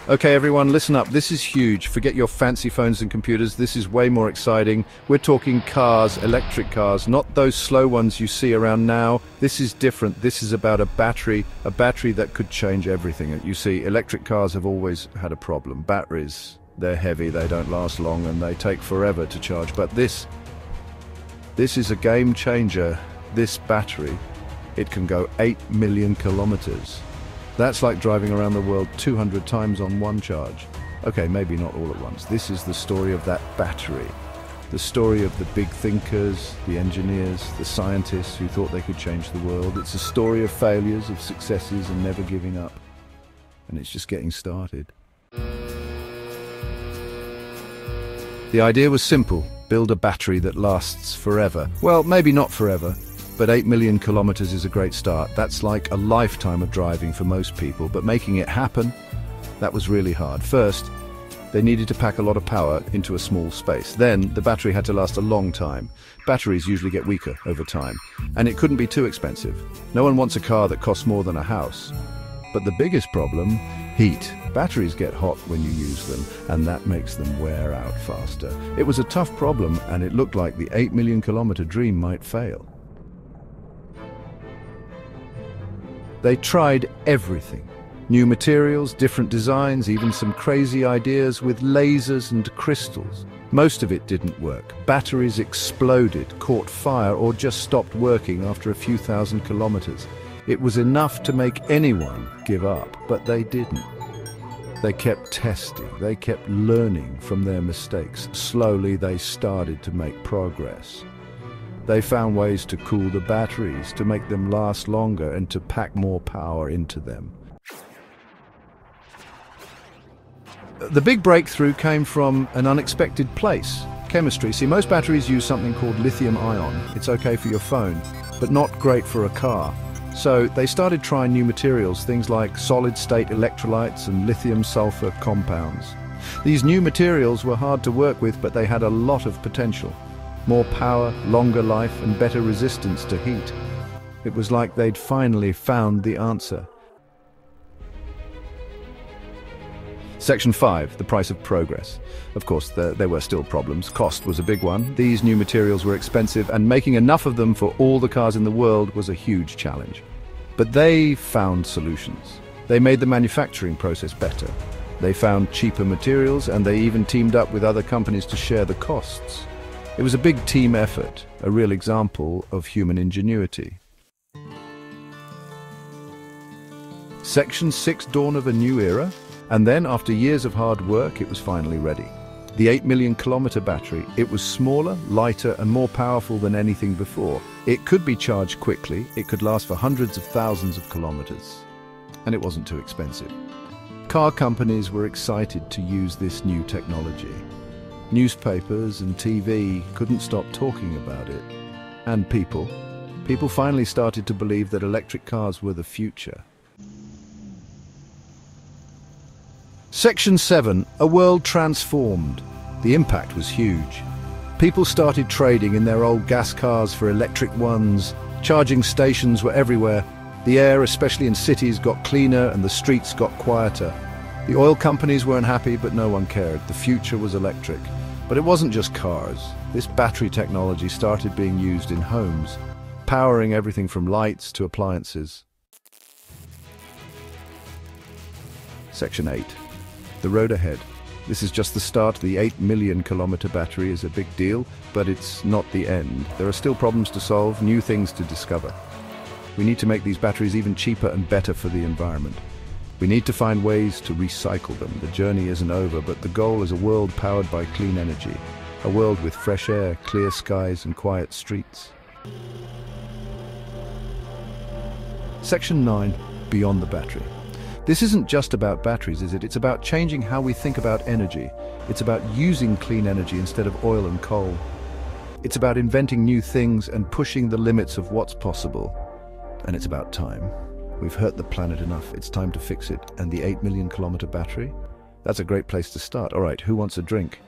Okay, everyone, listen up. This is huge. Forget your fancy phones and computers. This is way more exciting. We're talking cars, electric cars, not those slow ones you see around now. This is different. This is about a battery that could change everything. You see, electric cars have always had a problem. Batteries, they're heavy, they don't last long, and they take forever to charge. But this is a game changer. This battery, it can go 8 million kilometers. That's like driving around the world 200 times on one charge. Okay, maybe not all at once. This is the story of that battery. The story of the big thinkers, the engineers, the scientists who thought they could change the world. It's a story of failures, of successes, and never giving up. And it's just getting started. The idea was simple. Build a battery that lasts forever. Well, maybe not forever. But 8 million kilometers is a great start. That's like a lifetime of driving for most people, but making it happen, that was really hard. First, they needed to pack a lot of power into a small space. Then, the battery had to last a long time. Batteries usually get weaker over time, and it couldn't be too expensive. No one wants a car that costs more than a house. But the biggest problem, heat. Batteries get hot when you use them, and that makes them wear out faster. It was a tough problem, and it looked like the 8 million kilometer dream might fail. They tried everything. New materials, different designs, even some crazy ideas with lasers and crystals. Most of it didn't work. Batteries exploded, caught fire, or just stopped working after a few thousand kilometers. It was enough to make anyone give up, but they didn't. They kept testing, they kept learning from their mistakes. Slowly they started to make progress. They found ways to cool the batteries, to make them last longer, and to pack more power into them. The big breakthrough came from an unexpected place. Chemistry. See, most batteries use something called lithium ion. It's okay for your phone, but not great for a car. So they started trying new materials, things like solid-state electrolytes and lithium-sulfur compounds. These new materials were hard to work with, but they had a lot of potential. More power, longer life, and better resistance to heat. It was like they'd finally found the answer. Section 5, the price of progress. Of course, there were still problems. Cost was a big one. These new materials were expensive, and making enough of them for all the cars in the world was a huge challenge. But they found solutions. They made the manufacturing process better. They found cheaper materials, and they even teamed up with other companies to share the costs. It was a big team effort, a real example of human ingenuity. Section 6, dawn of a new era. And then, after years of hard work, it was finally ready. The 8 million kilometer battery, it was smaller, lighter, and more powerful than anything before. It could be charged quickly, it could last for hundreds of thousands of kilometers. And it wasn't too expensive. Car companies were excited to use this new technology. Newspapers and TV couldn't stop talking about it. And people finally started to believe that electric cars were the future. Section 7, a world transformed. The impact was huge. People started trading in their old gas cars for electric ones. Charging stations were everywhere. The air, especially in cities, got cleaner and the streets got quieter. The oil companies weren't happy, but no one cared. The future was electric. But it wasn't just cars. This battery technology started being used in homes, powering everything from lights to appliances. Section 8. The road ahead. This is just the start. The 8 million kilometer battery is a big deal, but it's not the end. There are still problems to solve, new things to discover. We need to make these batteries even cheaper and better for the environment. We need to find ways to recycle them. The journey isn't over, but the goal is a world powered by clean energy. A world with fresh air, clear skies, and quiet streets. Section 9, beyond the battery. This isn't just about batteries, is it? It's about changing how we think about energy. It's about using clean energy instead of oil and coal. It's about inventing new things and pushing the limits of what's possible. And it's about time. We've hurt the planet enough. It's time to fix it. And the 8 million kilometer battery? That's a great place to start. All right, who wants a drink?